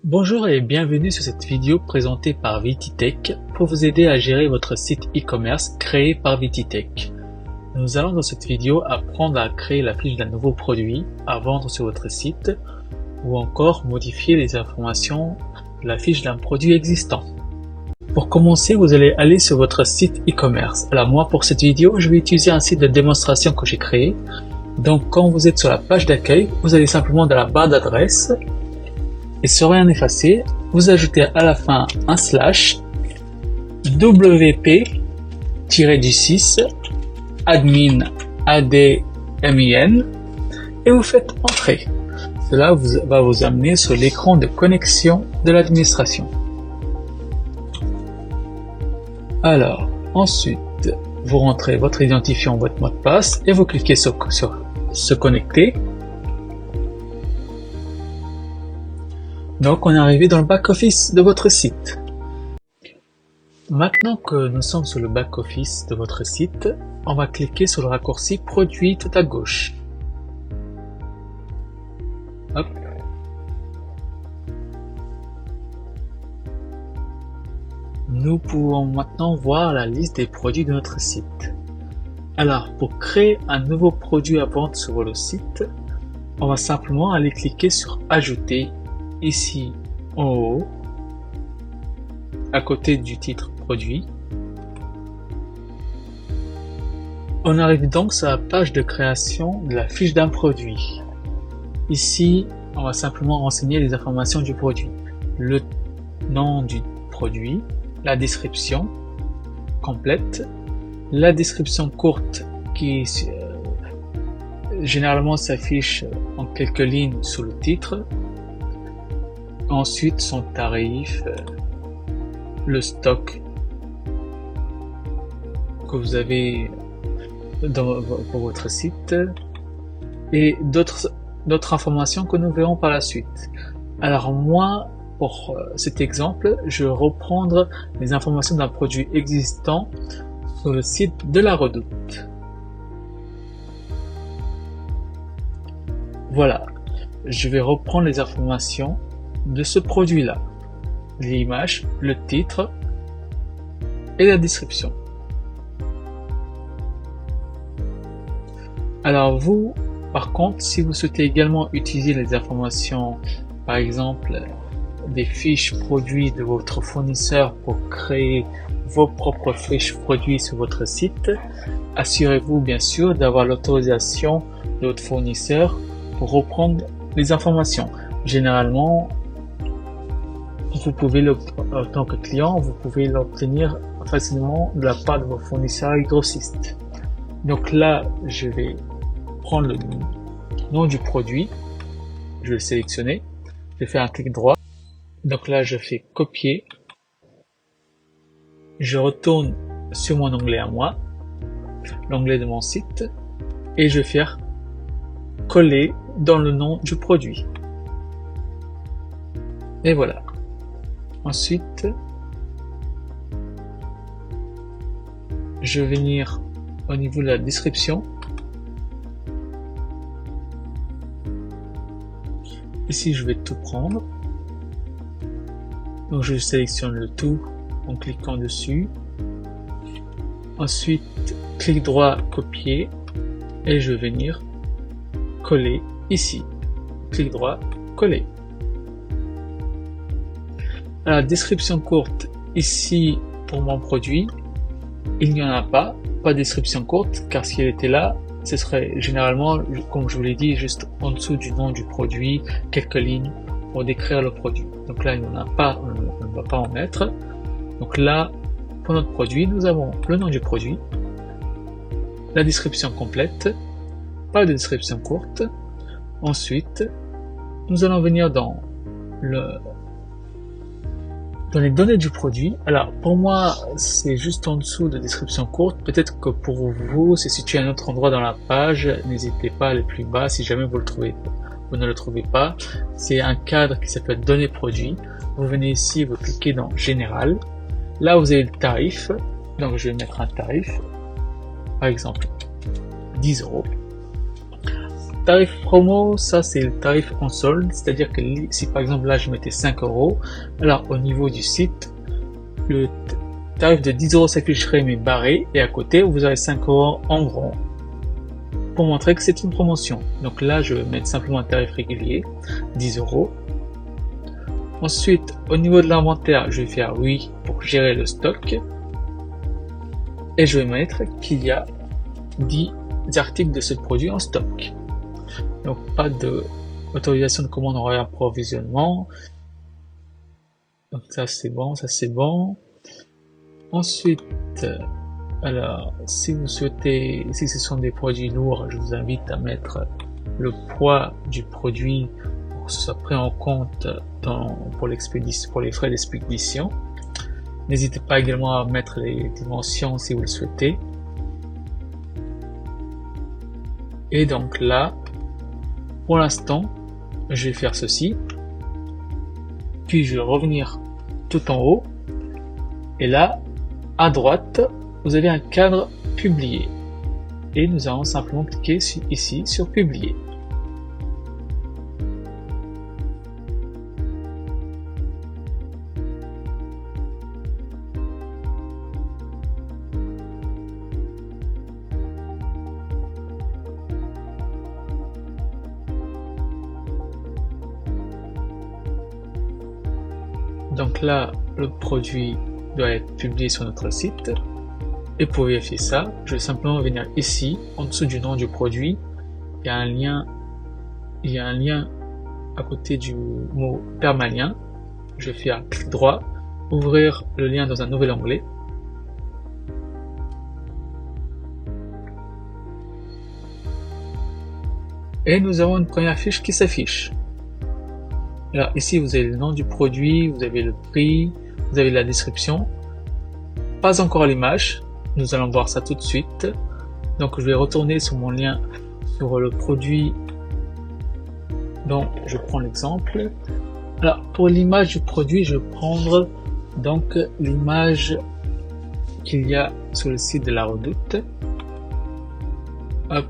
Bonjour et bienvenue sur cette vidéo présentée par VitiTech pour vous aider à gérer votre site e-commerce créé par VitiTech. Nous allons dans cette vidéo apprendre à créer la fiche d'un nouveau produit à vendre sur votre site ou encore modifier les informations de la fiche d'un produit existant. Pour commencer, vous allez aller sur votre site e-commerce. Alors moi, pour cette vidéo, je vais utiliser un site de démonstration que j'ai créé. Donc quand vous êtes sur la page d'accueil, vous allez simplement dans la barre d'adresse et sur rien effacé, vous ajoutez à la fin un slash wp-6 admin admin et vous faites entrer. Cela va vous amener sur l'écran de connexion de l'administration. Alors, ensuite, vous rentrez votre identifiant, votre mot de passe et vous cliquez sur se connecter. Donc, on est arrivé dans le back-office de votre site. Maintenant que nous sommes sur le back-office de votre site, on va cliquer sur le raccourci produit tout à gauche. Hop. Nous pouvons maintenant voir la liste des produits de notre site. Alors, pour créer un nouveau produit à vendre sur le site, on va simplement aller cliquer sur Ajouter ici en haut, à côté du titre produit. On arrive donc sur la page de création de la fiche d'un produit. Ici, on va simplement renseigner les informations du produit. Le nom du produit, la description complète, la description courte qui généralement s'affiche en quelques lignes sous le titre, ensuite son tarif, le stock que vous avez pour votre site et d'autres informations que nous verrons par la suite. Alors moi, pour cet exemple, je vais reprendre les informations d'un produit existant sur le site de la Redoute. Voilà, je vais reprendre les informations de ce produit-là, l'image, le titre et la description. Alors vous, par contre, si vous souhaitez également utiliser les informations, par exemple, des fiches produits de votre fournisseur pour créer vos propres fiches produits sur votre site, assurez-vous bien sûr d'avoir l'autorisation de votre fournisseur pour reprendre les informations. Généralement, vous pouvez, en tant que client, vous pouvez l'obtenir facilement de la part de vos fournisseurs grossistes. Donc là, je vais prendre le nom du produit, je vais le sélectionner, je vais faire un clic droit. Donc là, je fais copier, je retourne sur mon onglet à moi, l'onglet de mon site, et je vais faire coller dans le nom du produit. Et voilà. Ensuite, je vais venir au niveau de la description. Ici, je vais tout prendre. Donc, je sélectionne le tout en cliquant dessus. Ensuite, clic droit, copier. Et je vais venir coller ici. Clic droit, coller. La description courte, ici, pour mon produit, il n'y en a pas de description courte, car si elle était là, ce serait généralement, comme je vous l'ai dit, juste en dessous du nom du produit, quelques lignes pour décrire le produit. Donc là, il n'y en a pas, on ne va pas en mettre. Donc là, pour notre produit, nous avons le nom du produit, la description complète, pas de description courte. Ensuite, nous allons venir dans les données du produit. Alors pour moi, c'est juste en dessous de description courte. Peut-être que pour vous, c'est situé à un autre endroit dans la page. N'hésitez pas à aller plus bas si jamais vous ne le trouvez pas. C'est un cadre qui s'appelle données produits. Vous venez ici, vous cliquez dans général. Là, vous avez le tarif. Donc je vais mettre un tarif, par exemple 10 €. tarif promo, ça c'est le tarif en solde, c'est-à-dire que si par exemple là je mettais 5 euros, alors au niveau du site, le tarif de 10 euros s'afficherait mais barré, et à côté vous avez 5 euros en gros pour montrer que c'est une promotion. Donc là je vais mettre simplement un tarif régulier, 10 euros. Ensuite au niveau de l'inventaire, je vais faire oui pour gérer le stock, et je vais mettre qu'il y a 10 articles de ce produit en stock. Donc pas de autorisation de commande en réapprovisionnement. Donc ça c'est bon, ça c'est bon. Ensuite, alors si vous souhaitez, si ce sont des produits lourds, je vous invite à mettre le poids du produit pour que ce soit pris en compte pour l'expédition, pour les frais d'expédition. N'hésitez pas également à mettre les dimensions si vous le souhaitez. Et donc là, pour l'instant, je vais faire ceci. Puis je vais revenir tout en haut. Et là, à droite, vous avez un cadre publié. Et nous allons simplement cliquer ici sur publier. Donc là, le produit doit être publié sur notre site. Et pour vérifier ça, je vais simplement venir ici, en dessous du nom du produit. Il y a un lien à côté du mot permalien. Je vais faire clic droit, ouvrir le lien dans un nouvel onglet. Et nous avons une première fiche qui s'affiche. Alors ici vous avez le nom du produit, vous avez le prix, vous avez la description. Pas encore l'image, nous allons voir ça tout de suite. Donc je vais retourner sur mon lien sur le produit dont je prends l'exemple. Alors pour l'image du produit, je vais prendre donc l'image qu'il y a sur le site de la Redoute. Hop,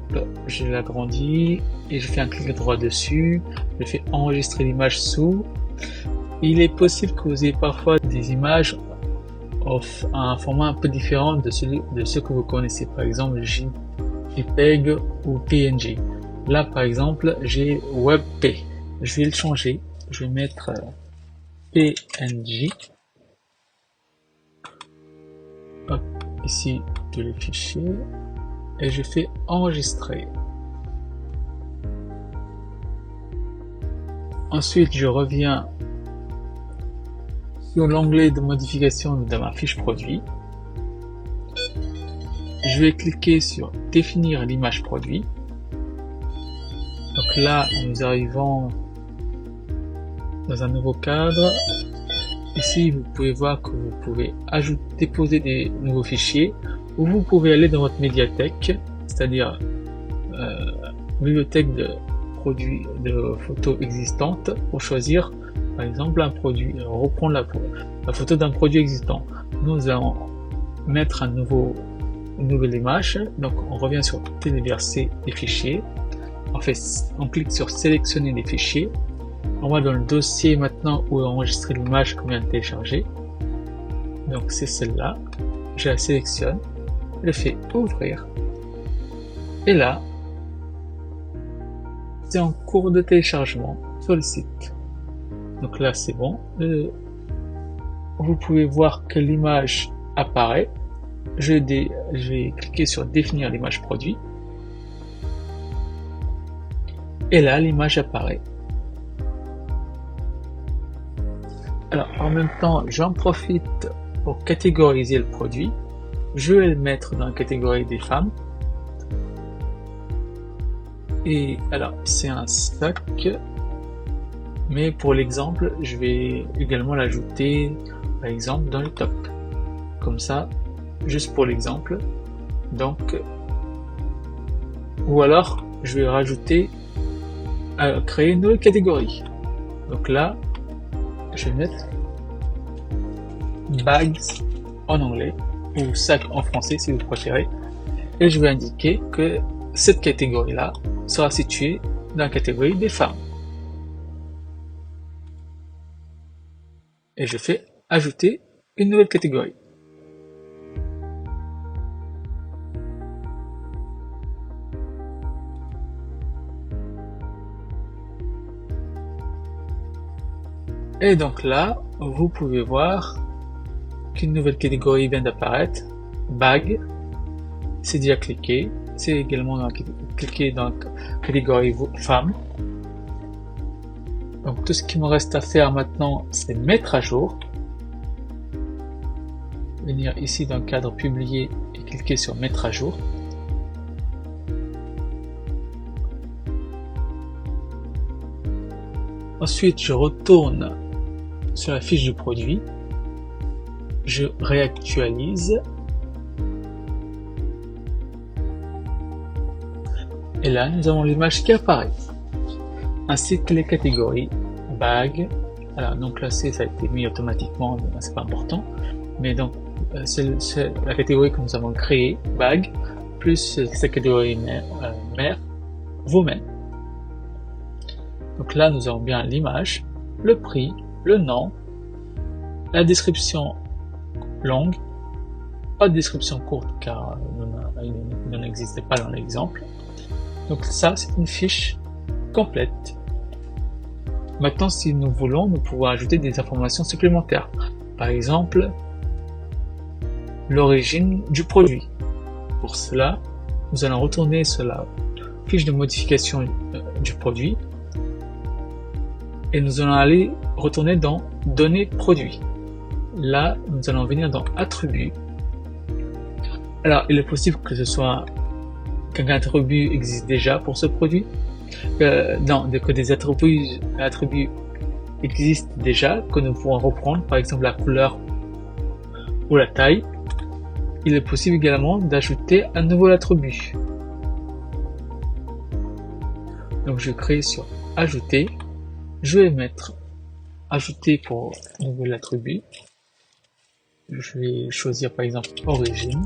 je l'agrandis et je fais un clic droit dessus. Je fais enregistrer l'image sous. Il est possible que vous ayez parfois des images à un format un peu différent de ceux que vous connaissez, par exemple JPEG ou PNG. Là par exemple j'ai WebP. Je vais le changer. Je vais mettre PNG. Hop, ici tous les fichiers. Et je fais enregistrer. Ensuite, je reviens sur l'onglet de modification de ma fiche produit. Je vais cliquer sur définir l'image produit. Donc là, nous arrivons dans un nouveau cadre. Ici, vous pouvez voir que vous pouvez déposer des nouveaux fichiers, ou vous pouvez aller dans votre médiathèque, c'est-à-dire bibliothèque de produits de photos existantes, pour choisir par exemple un produit, reprendre la photo d'un produit existant. Nous allons mettre une nouvelle image, donc on revient sur téléverser les fichiers, on clique sur sélectionner les fichiers, on va dans le dossier maintenant où enregistrer l'image qu'on vient de télécharger, donc c'est celle-là, je la sélectionne, je fais ouvrir, et là c'est en cours de téléchargement sur le site. Donc là c'est bon, vous pouvez voir que l'image apparaît. Je vais cliquer sur définir l'image produit, et là l'image apparaît. Alors en même temps j'en profite pour catégoriser le produit. Je vais le mettre dans la catégorie des femmes. Et alors c'est un sac, mais pour l'exemple je vais également l'ajouter par exemple dans le top, comme ça, juste pour l'exemple. Donc ou alors je vais rajouter créer une nouvelle catégorie. Donc là je vais mettre bags en anglais ou sac en français si vous préférez, et je vais indiquer que cette catégorie là sera situé dans la catégorie des femmes. Et je fais ajouter une nouvelle catégorie. Et donc là, vous pouvez voir qu'une nouvelle catégorie vient d'apparaître, bag. C'est déjà cliqué. C'est également cliqué dans la catégorie femmes. Donc tout ce qu'il me reste à faire maintenant, c'est mettre à jour. Venir ici dans le cadre publié et cliquer sur mettre à jour. Ensuite, je retourne sur la fiche du produit, je réactualise et là nous avons l'image qui apparaît ainsi que les catégories bag. Alors non classé, ça a été mis automatiquement, c'est pas important, mais donc c'est la catégorie que nous avons créée, bag, plus sa catégorie mère, women. Donc là nous avons bien l'image, le prix, le nom, la description longue, pas de description courte car il n'en existait pas dans l'exemple. Donc ça, c'est une fiche complète. Maintenant, si nous voulons, nous pouvons ajouter des informations supplémentaires. Par exemple, l'origine du produit. Pour cela, nous allons retourner sur la fiche de modification du produit et nous allons aller retourner dans données produits. Là, nous allons venir dans attributs. Alors, il est possible que ce soit qu'un attribut existe déjà pour ce produit, que des attributs existent déjà, que nous pourrons reprendre, par exemple la couleur ou la taille. Il est possible également d'ajouter un nouvel attribut. Donc, je crée sur ajouter. Je vais mettre ajouter pour nouvel attribut. Je vais choisir par exemple origine.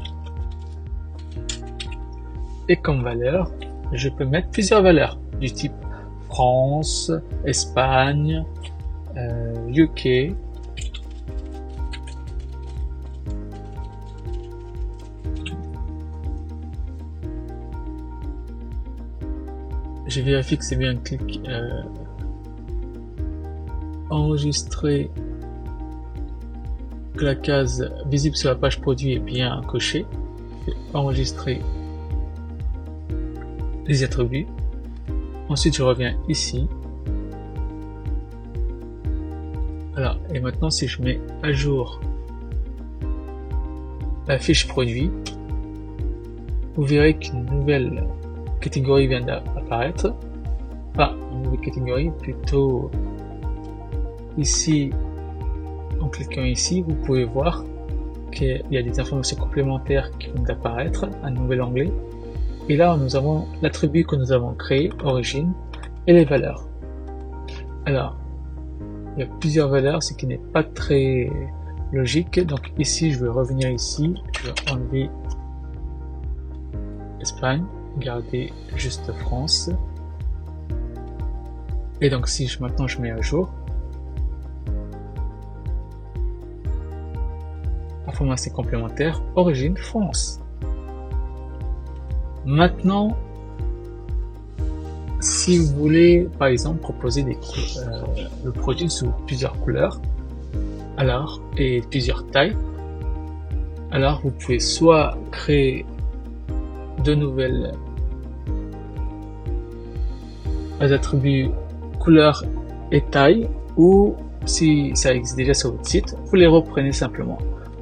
Et comme valeur, je peux mettre plusieurs valeurs du type France, Espagne, UK. Je vérifie que c'est bien clic enregistrer, que la case visible sur la page produit est bien cochée. Enregistrer les attributs. Ensuite, je reviens ici. Alors, et maintenant, si je mets à jour la fiche produit, vous verrez qu'une nouvelle catégorie vient d'apparaître. Enfin, une nouvelle catégorie, plutôt ici, en cliquant ici, vous pouvez voir qu'il y a des informations complémentaires qui viennent d'apparaître, un nouvel onglet. Et là, nous avons l'attribut que nous avons créé, origine, et les valeurs. Alors, il y a plusieurs valeurs, ce qui n'est pas très logique. Donc ici, je vais revenir ici, je vais enlever Espagne, garder juste France. Et donc si maintenant je mets à jour, information complémentaire, origine France. Maintenant, si vous voulez par exemple proposer le produit sous plusieurs couleurs, alors et plusieurs tailles, alors vous pouvez soit créer de nouvelles attributs couleur et taille, ou si ça existe déjà sur votre site, vous les reprenez simplement.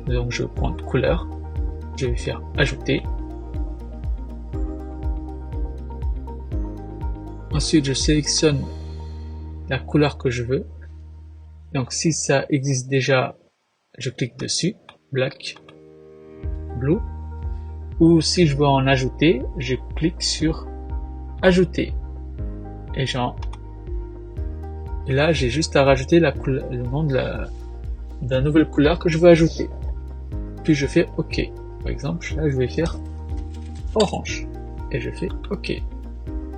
Donc je vais prendre couleur, je vais faire ajouter. Ensuite, je sélectionne la couleur que je veux. Donc, si ça existe déjà, je clique dessus, black, blue. Ou si je veux en ajouter, je clique sur ajouter. Et là, j'ai juste à rajouter le nom de la nouvelle couleur que je veux ajouter. Puis je fais OK. Par exemple, là, je vais faire orange. Et je fais OK.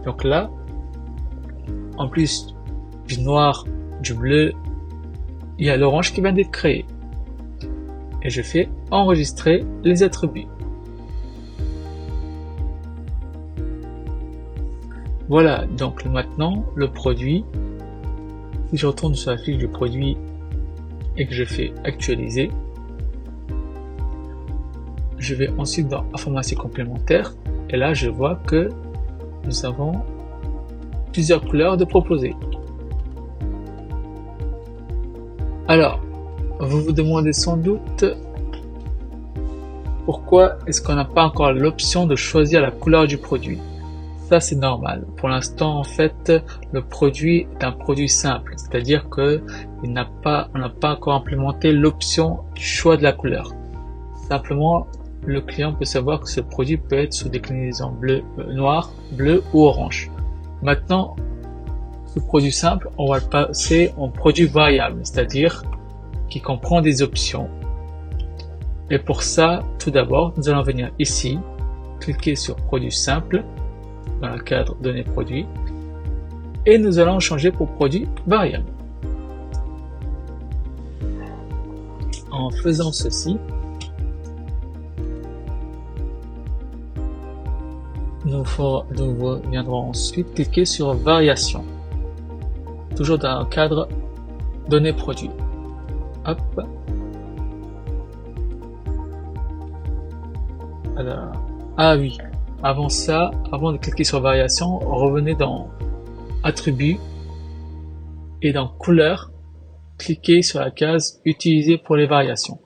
Donc là, en plus du noir, du bleu, il y a l'orange qui vient d'être créé. Et je fais enregistrer les attributs. Voilà, donc maintenant le produit, si je retourne sur la fiche du produit et que je fais actualiser, je vais ensuite dans informations complémentaires et là je vois que nous avons plusieurs couleurs de proposer. Alors, vous vous demandez sans doute pourquoi est-ce qu'on n'a pas encore l'option de choisir la couleur du produit. Ça c'est normal. Pour l'instant en fait le produit est un produit simple, c'est-à-dire que on n'a pas encore implémenté l'option du choix de la couleur. Simplement le client peut savoir que ce produit peut être sous déclinaison bleu, noir, bleu ou orange. Maintenant ce produit simple on va le passer en produit variable, c'est-à-dire qui comprend des options. Et pour ça, tout d'abord, nous allons venir ici, cliquer sur produit simple, dans le cadre données produits, et nous allons changer pour produit variable. En faisant ceci, nous viendrons ensuite cliquer sur variation, toujours dans le cadre données produits. Hop. Alors, ah oui, avant ça, avant de cliquer sur variation, revenez dans attributs et dans couleur, cliquez sur la case utiliser pour les variations.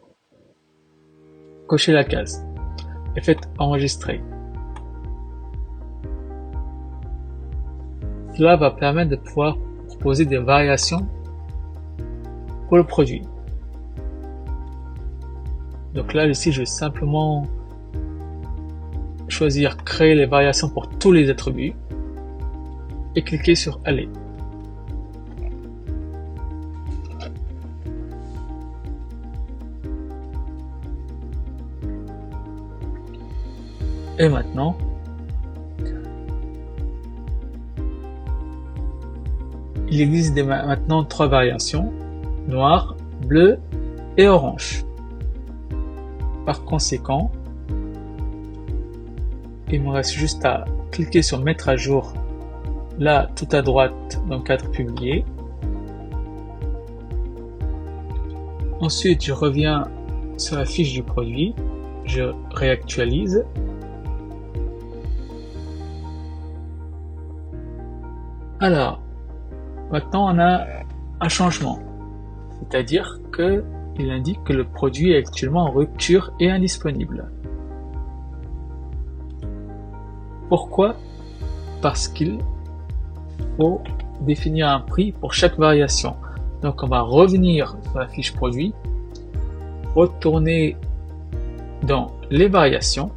Cochez la case et faites enregistrer. Cela va permettre de pouvoir proposer des variations pour le produit. Donc là, ici, je vais simplement choisir créer les variations pour tous les attributs et cliquer sur aller. Et maintenant, il existe maintenant 3 variations, noir, bleu et orange. Par conséquent, il me reste juste à cliquer sur mettre à jour, là tout à droite dans le cadre publié. Ensuite, je reviens sur la fiche du produit, je réactualise. Alors, maintenant on a un changement, c'est-à-dire que il indique que le produit est actuellement en rupture et indisponible. Pourquoi? Parce qu'il faut définir un prix pour chaque variation. Donc on va revenir sur la fiche produit, retourner dans les variations,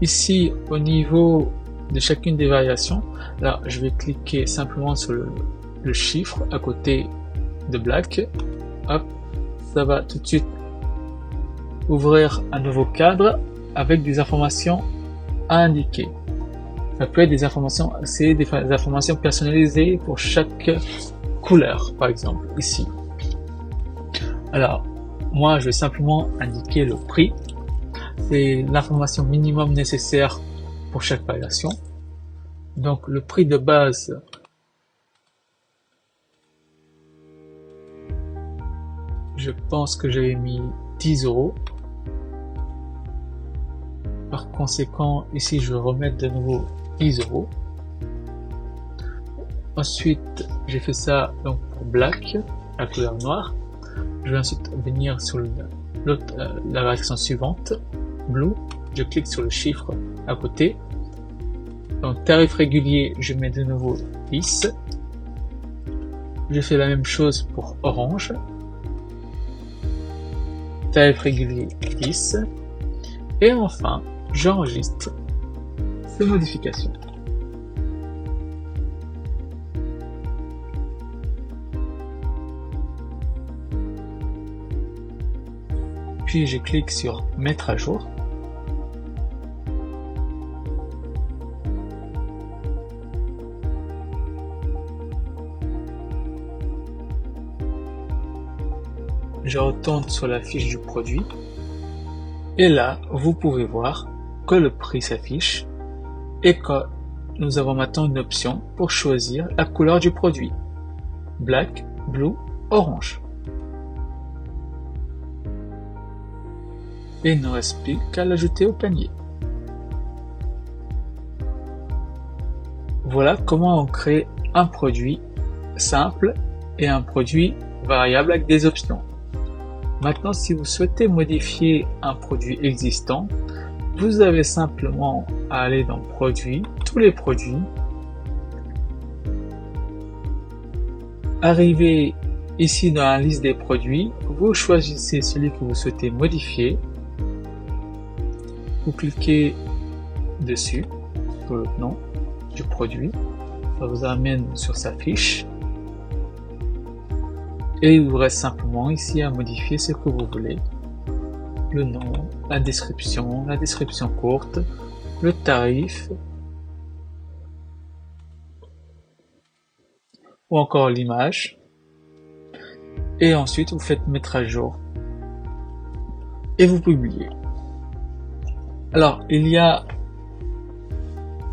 ici au niveau de chacune des variations, là je vais cliquer simplement sur le chiffre à côté de black. Hop, ça va tout de suite ouvrir un nouveau cadre avec des informations à indiquer. Ça peut être des informations, c'est des informations personnalisées pour chaque couleur, par exemple ici. Alors moi je vais simplement indiquer le prix, c'est l'information minimum nécessaire pour chaque variation. Donc le prix de base, je pense que j'avais mis 10 €. Par conséquent, ici je vais remettre de nouveau 10 €. Ensuite, j'ai fait ça donc pour black, la couleur noire. Je vais ensuite venir sur la variation suivante, blue. Je clique sur le chiffre à côté. Donc tarif régulier, je mets de nouveau 10. Je fais la même chose pour orange. Tarif régulier 10. Et enfin, j'enregistre ces modifications. Puis je clique sur mettre à jour. je retourne sur la fiche du produit et là, vous pouvez voir que le prix s'affiche et que nous avons maintenant une option pour choisir la couleur du produit. Black, Blue, Orange. Et il ne reste plus qu'à l'ajouter au panier. Voilà comment on crée un produit simple et un produit variable avec des options. Maintenant, si vous souhaitez modifier un produit existant, vous avez simplement à aller dans Produits, tous les produits, arriver ici dans la liste des produits, vous choisissez celui que vous souhaitez modifier, vous cliquez dessus, sur le nom du produit, ça vous amène sur sa fiche, et il vous reste simplement ici à modifier ce que vous voulez, le nom, la description courte, le tarif, ou encore l'image, et ensuite vous faites mettre à jour, et vous publiez. Alors, il y a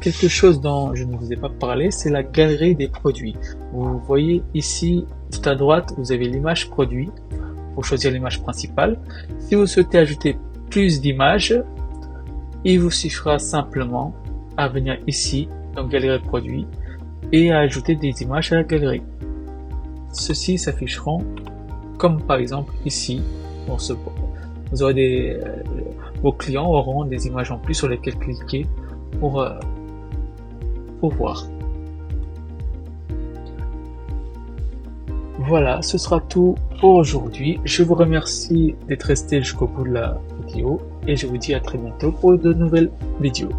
quelque chose dont je ne vous ai pas parlé, c'est la galerie des produits. Vous voyez ici, tout à droite, vous avez l'image produit pour choisir l'image principale. Si vous souhaitez ajouter plus d'images, il vous suffira simplement à venir ici dans Galerie produits et à ajouter des images à la galerie. Ceux-ci s'afficheront comme par exemple ici. Vous aurez vos clients auront des images en plus sur lesquelles cliquer pour voir. Voilà, ce sera tout pour aujourd'hui. Je vous remercie d'être resté jusqu'au bout de la vidéo et je vous dis à très bientôt pour de nouvelles vidéos.